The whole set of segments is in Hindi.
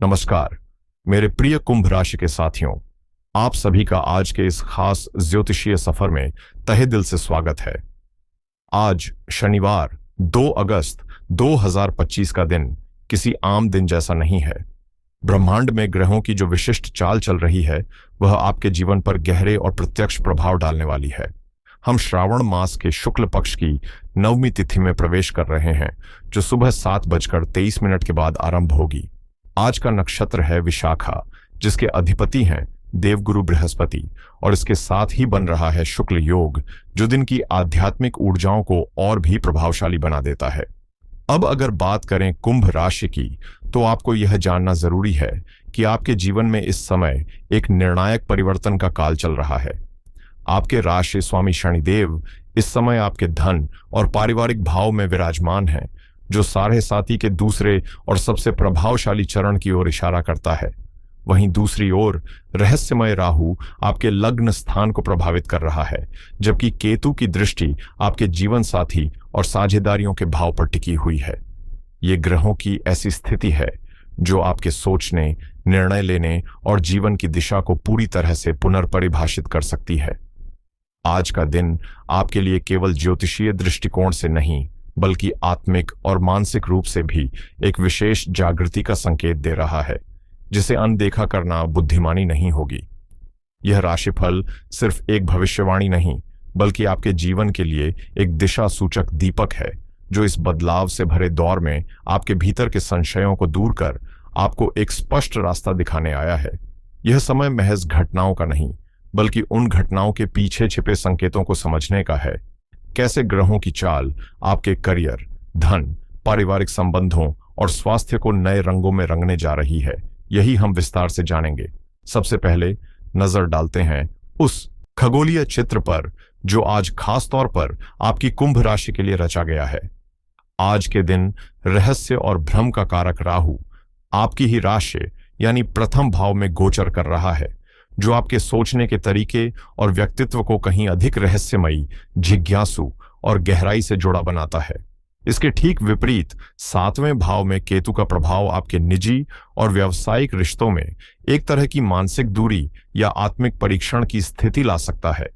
नमस्कार मेरे प्रिय कुंभ राशि के साथियों, आप सभी का आज के इस खास ज्योतिषीय सफर में तहे दिल से स्वागत है। आज शनिवार 2 अगस्त 2025 का दिन किसी आम दिन जैसा नहीं है। ब्रह्मांड में ग्रहों की जो विशिष्ट चाल चल रही है वह आपके जीवन पर गहरे और प्रत्यक्ष प्रभाव डालने वाली है। हम श्रावण मास के शुक्ल पक्ष की नवमी तिथि में प्रवेश कर रहे हैं, जो सुबह 7:23 के बाद आरंभ होगी। आज का नक्षत्र है विशाखा, जिसके अधिपति हैं देवगुरु बृहस्पति, और इसके साथ ही बन रहा है शुक्ल योग, जो दिन की आध्यात्मिक ऊर्जाओं को और भी प्रभावशाली बना देता है। अब अगर बात करें कुंभ राशि की, तो आपको यह जानना जरूरी है कि आपके जीवन में इस समय एक निर्णायक परिवर्तन का काल चल रहा है। आपके राशि स्वामी शनिदेव इस समय आपके धन और पारिवारिक भाव में विराजमान हैं, जो साढ़े साथी के दूसरे और सबसे प्रभावशाली चरण की ओर इशारा करता है। वहीं दूसरी ओर रहस्यमय राहु आपके लग्न स्थान को प्रभावित कर रहा है, जबकि केतु की दृष्टि आपके जीवन साथी और साझेदारियों के भाव पर टिकी हुई है। ये ग्रहों की ऐसी स्थिति है जो आपके सोचने, निर्णय लेने और जीवन की दिशा को पूरी तरह से पुनर्परिभाषित कर सकती है। आज का दिन आपके लिए केवल ज्योतिषीय दृष्टिकोण से नहीं, बल्कि आत्मिक और मानसिक रूप से भी एक विशेष जागृति का संकेत दे रहा है, जिसे अनदेखा करना बुद्धिमानी नहीं होगी। यह राशिफल सिर्फ एक भविष्यवाणी नहीं, बल्कि आपके जीवन के लिए एक दिशा सूचक दीपक है, जो इस बदलाव से भरे दौर में आपके भीतर के संशयों को दूर कर आपको एक स्पष्ट रास्ता दिखाने आया है। यह समय महज घटनाओं का नहीं, बल्कि उन घटनाओं के पीछे छिपे संकेतों को समझने का है। कैसे ग्रहों की चाल आपके करियर, धन, पारिवारिक संबंधों और स्वास्थ्य को नए रंगों में रंगने जा रही है, यही हम विस्तार से जानेंगे। सबसे पहले नजर डालते हैं उस खगोलीय चित्र पर जो आज खास तौर पर आपकी कुंभ राशि के लिए रचा गया है। आज के दिन रहस्य और भ्रम का कारक राहु आपकी ही राशि यानी प्रथम भाव में गोचर कर रहा है, जो आपके सोचने के तरीके और व्यक्तित्व को कहीं अधिक रहस्यमयी, जिज्ञासु और गहराई से जुड़ा बनाता है। इसके ठीक विपरीत 7वें भाव में केतु का प्रभाव आपके निजी और व्यावसायिक रिश्तों में एक तरह की मानसिक दूरी या आत्मिक परीक्षण की स्थिति ला सकता है।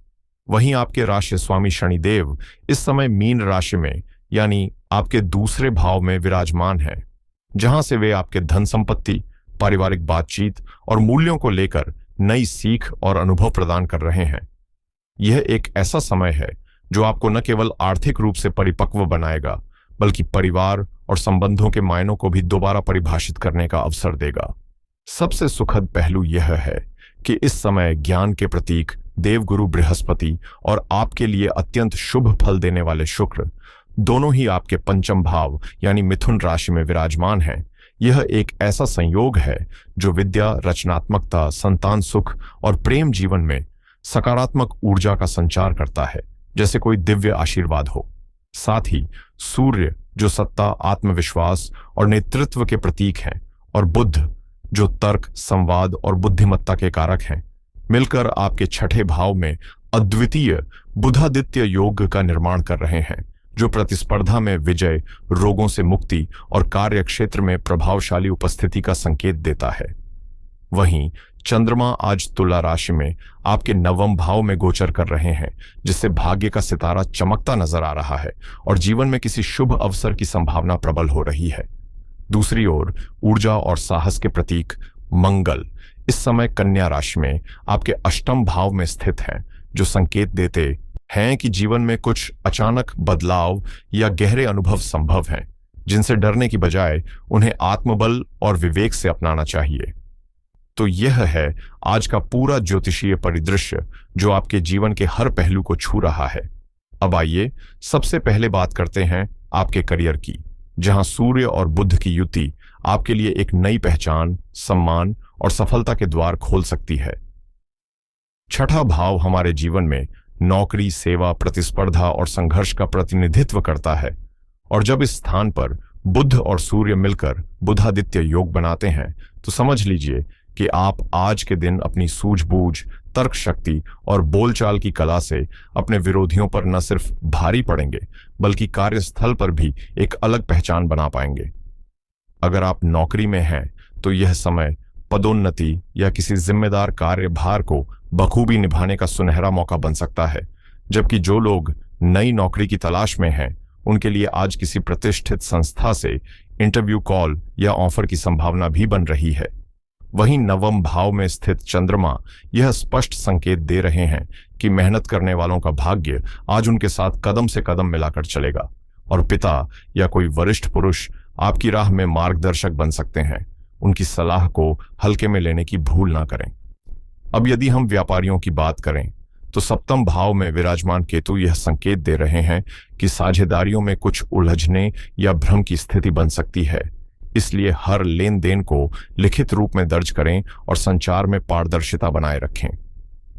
वहीं आपके राशि स्वामी शनिदेव इस समय मीन राशि में यानी आपके दूसरे भाव में विराजमान है, जहां से वे आपके धन संपत्ति, पारिवारिक बातचीत और मूल्यों को लेकर नई सीख और अनुभव प्रदान कर रहे हैं। यह एक ऐसा समय है जो आपको न केवल आर्थिक रूप से परिपक्व बनाएगा, बल्कि परिवार और संबंधों के मायनों को भी दोबारा परिभाषित करने का अवसर देगा। सबसे सुखद पहलू यह है कि इस समय ज्ञान के प्रतीक देवगुरु बृहस्पति और आपके लिए अत्यंत शुभ फल देने वाले शुक्र दोनों ही आपके पंचम भाव यानी मिथुन राशि में विराजमान हैं। यह एक ऐसा संयोग है जो विद्या, रचनात्मकता, संतान सुख और प्रेम जीवन में सकारात्मक ऊर्जा का संचार करता है, जैसे कोई दिव्य आशीर्वाद हो। साथ ही सूर्य जो सत्ता, आत्मविश्वास और नेतृत्व के प्रतीक हैं, और बुध जो तर्क, संवाद और बुद्धिमत्ता के कारक हैं, मिलकर आपके छठे भाव में अद्वितीय बुधादित्य योग का निर्माण कर रहे हैं, जो प्रतिस्पर्धा में विजय, रोगों से मुक्ति और कार्य क्षेत्र में प्रभावशाली उपस्थिति का संकेत देता है। वहीं चंद्रमा आज तुला राशि में आपके नवम भाव में गोचर कर रहे हैं, जिससे भाग्य का सितारा चमकता नजर आ रहा है और जीवन में किसी शुभ अवसर की संभावना प्रबल हो रही है। दूसरी ओर ऊर्जा और साहस के प्रतीक मंगल इस समय कन्या राशि में आपके अष्टम भाव में स्थित हैं, जो संकेत देते हैं कि जीवन में कुछ अचानक बदलाव या गहरे अनुभव संभव हैं, जिनसे डरने की बजाय उन्हें आत्मबल और विवेक से अपनाना चाहिए। तो यह है आज का पूरा ज्योतिषीय परिदृश्य जो आपके जीवन के हर पहलू को छू रहा है। अब आइए सबसे पहले बात करते हैं आपके करियर की, जहां सूर्य और बुध की युति आपके लिए एक नई पहचान, सम्मान और सफलता के द्वार खोल सकती है। छठा भाव हमारे जीवन में नौकरी, सेवा, प्रतिस्पर्धा और संघर्ष का प्रतिनिधित्व करता है, और जब इस स्थान पर बुध और सूर्य मिलकर बुधादित्य योग बनाते हैं, तो समझ लीजिए कि आप आज के दिन अपनी सूझबूझ, तर्क शक्ति और बोलचाल की कला से अपने विरोधियों पर न सिर्फ भारी पड़ेंगे, बल्कि कार्यस्थल पर भी एक अलग पहचान बना पाएंगे। अगर आप नौकरी में हैं तो यह समय पदोन्नति या किसी जिम्मेदार कार्यभार को बखूबी निभाने का सुनहरा मौका बन सकता है। जबकि जो लोग नई नौकरी की तलाश में हैं, उनके लिए आज किसी प्रतिष्ठित संस्था से इंटरव्यू कॉल या ऑफर की संभावना भी बन रही है। वहीं नवम भाव में स्थित चंद्रमा यह स्पष्ट संकेत दे रहे हैं कि मेहनत करने वालों का भाग्य आज उनके साथ कदम से कदम मिलाकर चलेगा और पिता या कोई वरिष्ठ पुरुष आपकी राह में मार्गदर्शक बन सकते हैं। उनकी सलाह को हल्के में लेने की भूल ना करें। अब यदि हम व्यापारियों की बात करें तो सप्तम भाव में विराजमान केतु यह संकेत दे रहे हैं कि साझेदारियों में कुछ उलझने या भ्रम की स्थिति बन सकती है। इसलिए हर लेन देन को लिखित रूप में दर्ज करें और संचार में पारदर्शिता बनाए रखें।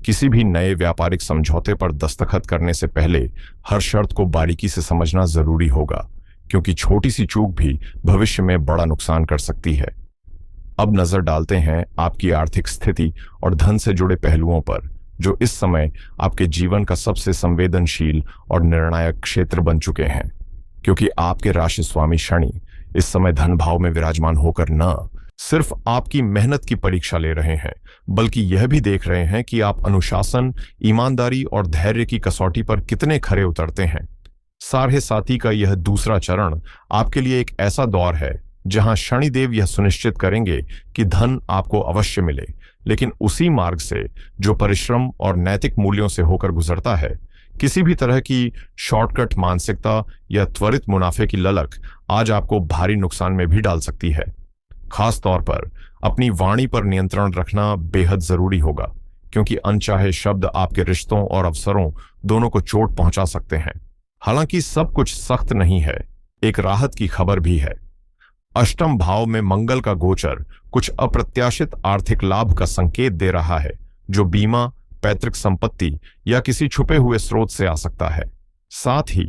किसी भी नए व्यापारिक समझौते पर दस्तखत करने से पहले हर शर्त को बारीकी से समझना जरूरी होगा, क्योंकि छोटी सी चूक भी भविष्य में बड़ा नुकसान कर सकती है। अब नजर डालते हैं आपकी आर्थिक स्थिति और धन से जुड़े पहलुओं पर, जो इस समय आपके जीवन का सबसे संवेदनशील और निर्णायक क्षेत्र बन चुके हैं। क्योंकि आपके राशि स्वामी शनि इस समय धन भाव में विराजमान होकर न सिर्फ आपकी मेहनत की परीक्षा ले रहे हैं, बल्कि यह भी देख रहे हैं कि आप अनुशासन, ईमानदारी और धैर्य की कसौटी पर कितने खरे उतरते हैं। साढ़े साथी का यह दूसरा चरण आपके लिए एक ऐसा दौर है जहां शनिदेव यह सुनिश्चित करेंगे कि धन आपको अवश्य मिले, लेकिन उसी मार्ग से जो परिश्रम और नैतिक मूल्यों से होकर गुजरता है। किसी भी तरह की शॉर्टकट मानसिकता या त्वरित मुनाफे की ललक आज आपको भारी नुकसान में भी डाल सकती है। खास तौर पर अपनी वाणी पर नियंत्रण रखना बेहद जरूरी होगा, क्योंकि अनचाहे शब्द आपके रिश्तों और अवसरों दोनों को चोट पहुंचा सकते हैं। हालांकि सब कुछ सख्त नहीं है, एक राहत की खबर भी है। अष्टम भाव में मंगल का गोचर कुछ अप्रत्याशित आर्थिक लाभ का संकेत दे रहा है, जो बीमा, पैतृक संपत्ति या किसी छुपे हुए स्रोत से आ सकता है। साथ ही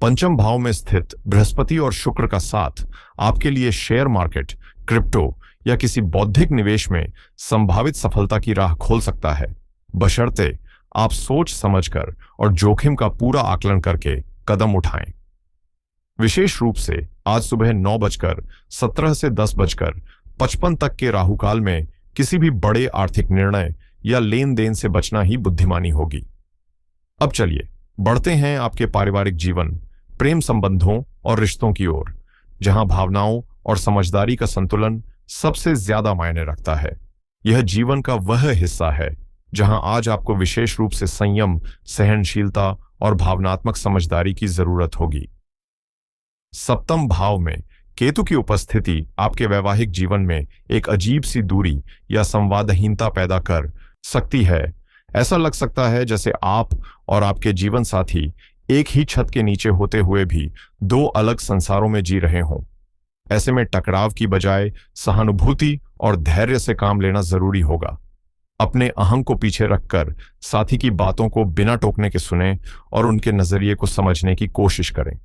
पंचम भाव में स्थित बृहस्पति और शुक्र का साथ आपके लिए शेयर मार्केट, क्रिप्टो या किसी बौद्धिक निवेश में संभावित सफलता की राह खोल सकता है, बशर्ते आप सोच समझकर और जोखिम का पूरा आकलन करके कदम उठाएं। विशेष रूप से आज सुबह 9:17 से 10:55 तक के राहुकाल में किसी भी बड़े आर्थिक निर्णय या लेन देन से बचना ही बुद्धिमानी होगी। अब चलिए बढ़ते हैं आपके पारिवारिक जीवन, प्रेम संबंधों और रिश्तों की ओर, जहां भावनाओं और समझदारी का संतुलन सबसे ज्यादा मायने रखता है। यह जीवन का वह हिस्सा है जहां आज आपको विशेष रूप से संयम, सहनशीलता और भावनात्मक समझदारी की जरूरत होगी। सप्तम भाव में केतु की उपस्थिति आपके वैवाहिक जीवन में एक अजीब सी दूरी या संवादहीनता पैदा कर सकती है। ऐसा लग सकता है जैसे आप और आपके जीवन साथी एक ही छत के नीचे होते हुए भी दो अलग संसारों में जी रहे हों। ऐसे में टकराव की बजाय सहानुभूति और धैर्य से काम लेना जरूरी होगा। अपने अहंग को पीछे रखकर साथी की बातों को बिना टोकने के सुनें और उनके नजरिए को समझने की कोशिश करें।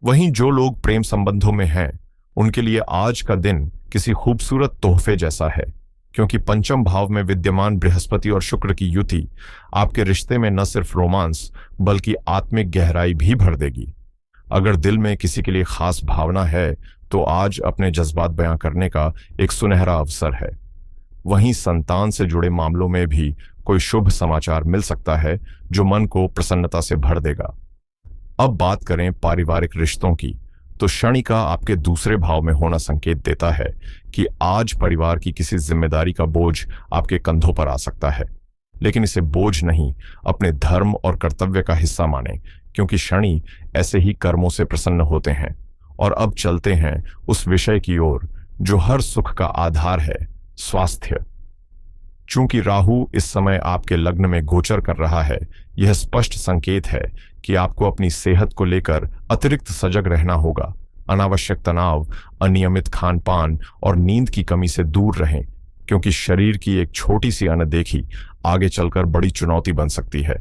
वहीं जो लोग प्रेम संबंधों में हैं, उनके लिए आज का दिन किसी खूबसूरत तोहफे जैसा है, क्योंकि पंचम भाव में विद्यमान बृहस्पति और शुक्र की युति आपके रिश्ते में न सिर्फ रोमांस बल्कि आत्मिक गहराई भी भर देगी। अगर दिल में किसी के लिए खास भावना है तो आज अपने जज्बात बयां करने का एक सुनहरा अवसर है। वहीं संतान से जुड़े मामलों में भी कोई शुभ समाचार मिल सकता है जो मन को प्रसन्नता से भर देगा। अब बात करें पारिवारिक रिश्तों की, तो शनि का आपके दूसरे भाव में होना संकेत देता है कि आज परिवार की किसी जिम्मेदारी का बोझ आपके कंधों पर आ सकता है। लेकिन इसे बोझ नहीं, अपने धर्म और कर्तव्य का हिस्सा माने, क्योंकि शनि ऐसे ही कर्मों से प्रसन्न होते हैं। और अब चलते हैं उस विषय की ओर जो हर सुख का आधार है, स्वास्थ्य। चूंकि राहु इस समय आपके लग्न में गोचर कर रहा है, यह स्पष्ट संकेत है कि आपको अपनी सेहत को लेकर अतिरिक्त सजग रहना होगा। अनावश्यक तनाव, अनियमित खान पान और नींद की कमी से दूर रहें, क्योंकि शरीर की एक छोटी सी अनदेखी आगे चलकर बड़ी चुनौती बन सकती है।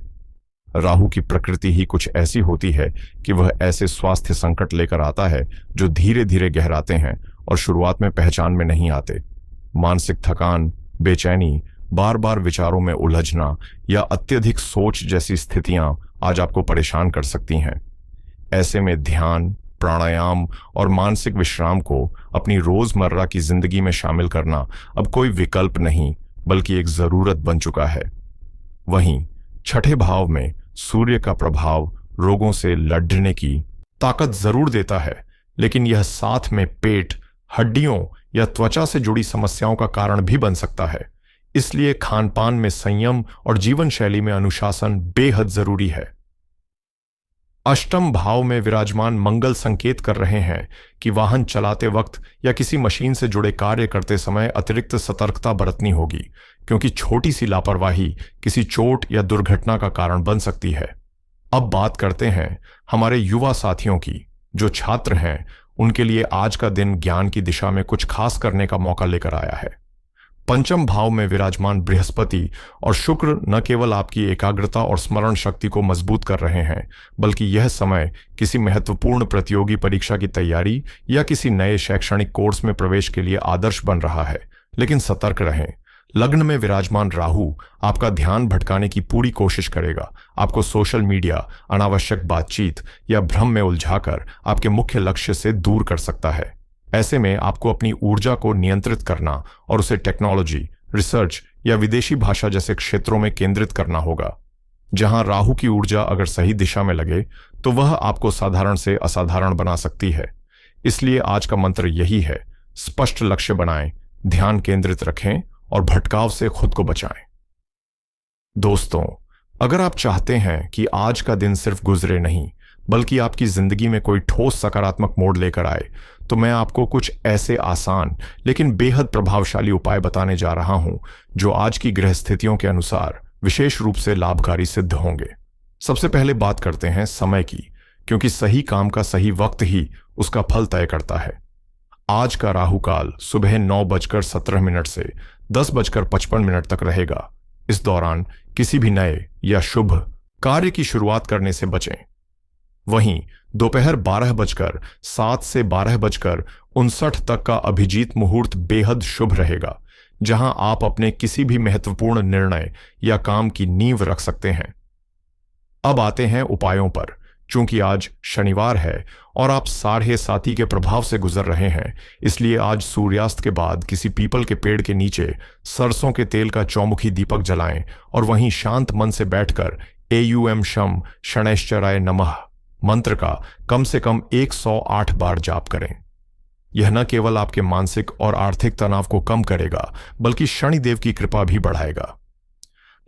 राहु की प्रकृति ही कुछ ऐसी होती है कि वह ऐसे स्वास्थ्य संकट लेकर आता है जो धीरे धीरे गहराते हैं और शुरुआत में पहचान में नहीं आते। मानसिक थकान, बेचैनी, बार बार विचारों में उलझना या अत्यधिक सोच जैसी स्थितियां आज आपको परेशान कर सकती हैं। ऐसे में ध्यान, प्राणायाम और मानसिक विश्राम को अपनी रोजमर्रा की जिंदगी में शामिल करना अब कोई विकल्प नहीं बल्कि एक जरूरत बन चुका है। वहीं छठे भाव में सूर्य का प्रभाव रोगों से लड़ने की ताकत जरूर देता है, लेकिन यह साथ में पेट, हड्डियों या त्वचा से जुड़ी समस्याओं का कारण भी बन सकता है। इसलिए खान पान में संयम और जीवन शैली में अनुशासन बेहद जरूरी है। अष्टम भाव में विराजमान मंगल संकेत कर रहे हैं कि वाहन चलाते वक्त या किसी मशीन से जुड़े कार्य करते समय अतिरिक्त सतर्कता बरतनी होगी, क्योंकि छोटी सी लापरवाही किसी चोट या दुर्घटना का कारण बन सकती है। अब बात करते हैं हमारे युवा साथियों की। जो छात्र हैं उनके लिए आज का दिन ज्ञान की दिशा में कुछ खास करने का मौका लेकर आया है। पंचम भाव में विराजमान बृहस्पति और शुक्र न केवल आपकी एकाग्रता और स्मरण शक्ति को मजबूत कर रहे हैं, बल्कि यह समय किसी महत्वपूर्ण प्रतियोगी परीक्षा की तैयारी या किसी नए शैक्षणिक कोर्स में प्रवेश के लिए आदर्श बन रहा है। लेकिन सतर्क रहें। लग्न में विराजमान राहु आपका ध्यान भटकाने की पूरी कोशिश करेगा, आपको सोशल मीडिया, अनावश्यक बातचीत या भ्रम में उलझाकर आपके मुख्य लक्ष्य से दूर कर सकता है। ऐसे में आपको अपनी ऊर्जा को नियंत्रित करना और उसे टेक्नोलॉजी, रिसर्च या विदेशी भाषा जैसे क्षेत्रों में केंद्रित करना होगा। जहां राहु की ऊर्जा अगर सही दिशा में लगे तो वह आपको साधारण से असाधारण बना सकती है। इसलिए आज का मंत्र यही है: स्पष्ट लक्ष्य बनाएं, ध्यान केंद्रित रखें और भटकाव से खुद को बचाएं। दोस्तों, अगर आप चाहते हैं कि आज का दिन सिर्फ गुजरे नहीं बल्कि आपकी जिंदगी में कोई ठोस सकारात्मक मोड़ लेकर आए, तो मैं आपको कुछ ऐसे आसान लेकिन बेहद प्रभावशाली उपाय बताने जा रहा हूं जो आज की ग्रह स्थितियों के अनुसार विशेष रूप से लाभकारी सिद्ध होंगे। सबसे पहले बात करते हैं समय की, क्योंकि सही काम का सही वक्त ही उसका फल तय करता है। आज का राहु काल सुबह 9:17 से 10:55 तक रहेगा। इस दौरान किसी भी नए या शुभ कार्य की शुरुआत करने से बचें। वहीं दोपहर 12:07 से 12:59 तक का अभिजीत मुहूर्त बेहद शुभ रहेगा, जहां आप अपने किसी भी महत्वपूर्ण निर्णय या काम की नींव रख सकते हैं। अब आते हैं उपायों पर। चूंकि आज शनिवार है और आप साढ़े साथी के प्रभाव से गुजर रहे हैं, इसलिए आज सूर्यास्त के बाद किसी पीपल के पेड़ के नीचे सरसों के तेल का चौमुखी दीपक जलाएं और वहीं शांत मन से बैठकर एयूएम शम शनैश्चराय नमः मंत्र का कम से कम 108 बार जाप करें। यह न केवल आपके मानसिक और आर्थिक तनाव को कम करेगा, बल्कि शनिदेव की कृपा भी बढ़ाएगा।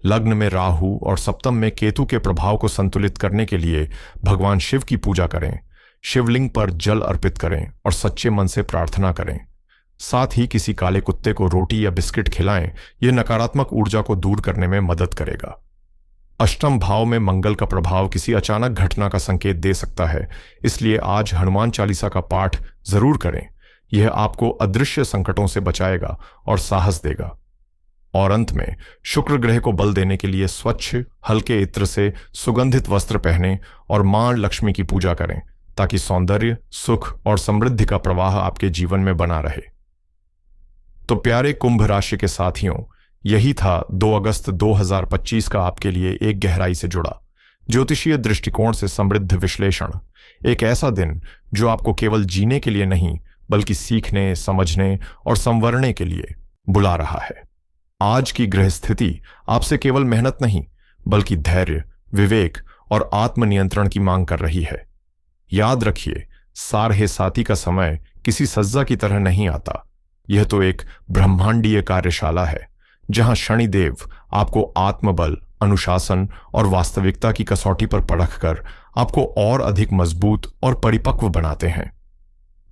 लग्न में राहु और सप्तम में केतु के प्रभाव को संतुलित करने के लिए भगवान शिव की पूजा करें, शिवलिंग पर जल अर्पित करें और सच्चे मन से प्रार्थना करें। साथ ही किसी काले कुत्ते को रोटी या बिस्किट खिलाएं। यह नकारात्मक ऊर्जा को दूर करने में मदद करेगा। अष्टम भाव में मंगल का प्रभाव किसी अचानक घटना का संकेत दे सकता है, इसलिए आज हनुमान चालीसा का पाठ जरूर करें। यह आपको अदृश्य संकटों से बचाएगा और साहस देगा। और अंत में शुक्र ग्रह को बल देने के लिए स्वच्छ हल्के इत्र से सुगंधित वस्त्र पहनें और मां लक्ष्मी की पूजा करें, ताकि सौंदर्य, सुख और समृद्धि का प्रवाह आपके जीवन में बना रहे। तो प्यारे कुंभ राशि के साथियों, यही था 2 अगस्त 2025 का आपके लिए एक गहराई से जुड़ा ज्योतिषीय दृष्टिकोण से समृद्ध विश्लेषण। एक ऐसा दिन जो आपको केवल जीने के लिए नहीं बल्कि सीखने, समझने और संवरने के लिए बुला रहा है। आज की ग्रह स्थिति आपसे केवल मेहनत नहीं बल्कि धैर्य, विवेक और आत्मनियंत्रण की मांग कर रही है। याद रखिए, सारहे साथी का समय किसी सज्जा की तरह नहीं आता। यह तो एक ब्रह्मांडीय कार्यशाला है, जहां शनिदेव आपको आत्मबल, अनुशासन और वास्तविकता की कसौटी पर परखकर आपको और अधिक मजबूत और परिपक्व बनाते हैं।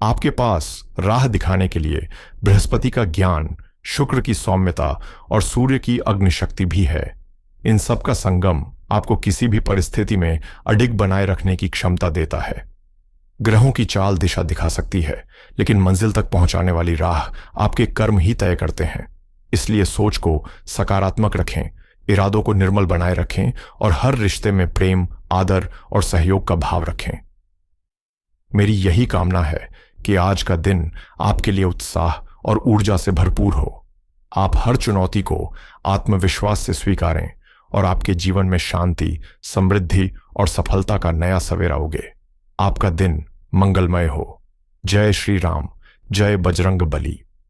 आपके पास राह दिखाने के लिए बृहस्पति का ज्ञान, शुक्र की सौम्यता और सूर्य की अग्निशक्ति भी है। इन सब का संगम आपको किसी भी परिस्थिति में अडिग बनाए रखने की क्षमता देता है। ग्रहों की चाल दिशा दिखा सकती है, लेकिन मंजिल तक पहुंचाने वाली राह आपके कर्म ही तय करते हैं। इसलिए सोच को सकारात्मक रखें, इरादों को निर्मल बनाए रखें और हर रिश्ते में प्रेम, आदर और सहयोग का भाव रखें। मेरी यही कामना है कि आज का दिन आपके लिए उत्साह और ऊर्जा से भरपूर हो। आप हर चुनौती को आत्मविश्वास से स्वीकारें और आपके जीवन में शांति, समृद्धि और सफलता का नया सवेरा उगे। आपका दिन मंगलमय हो। जय श्री राम, जय बजरंग बली।